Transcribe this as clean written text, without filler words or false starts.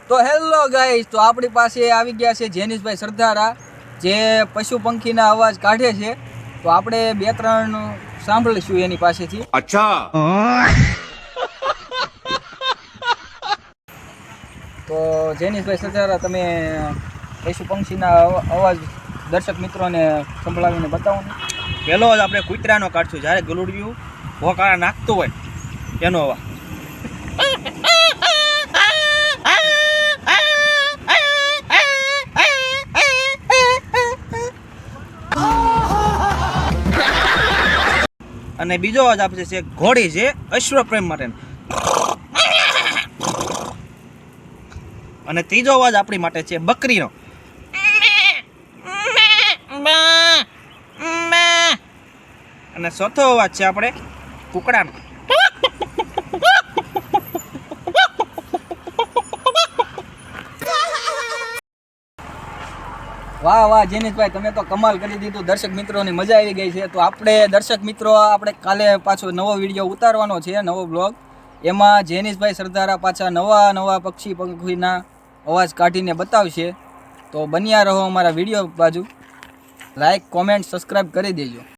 તો hello guys, તો આપણી પાસે આવી ગયા છે જેનિશભાઈ સરદારા, જે પશુ પંખીના અવાજ કાઢે છે. તો આપણે બે ત્રણ સાંભળીશું એની પાસેથી. અચ્છા. તો જેનિશભાઈ સરદારા, તમે પશુ પંખીના અવાજ દર્શક મિત્રોને સંભળાવીને બતાવો ને. પહેલો જ આપણે કૂતરાનો કાઢશું, જ્યારે ગલુડિયું ભોકાળા નાખતું હોય એનો અવાજ. અને બીજો અવાજ આપણે છે ઘોડી, જે અશ્વપ્રેમ માટે. અને ત્રીજો અવાજ આપણી માટે છે બકરીનો. અને ચોથો અવાજ છે આપણે કુકડાનો. વાહ વાહ જેનિશભાઈ, તમે તો કમાલ કરી દીધું. દર્શક મિત્રોની મજા આવી ગઈ છે. તો આપણે દર્શક મિત્રો, આપણે કાલે પાછો નવો વિડીયો ઉતારવાનો છે, નવો બ્લોગ. એમાં જેનિશભાઈ સરદારા પાછા નવા પક્ષી પંખીના અવાજ કાઢીને બતાવશે. તો બન્યા રહો અમારા વિડીયો બાજુ. લાઈક, કોમેન્ટ, સબસ્ક્રાઈબ કરી દેજો.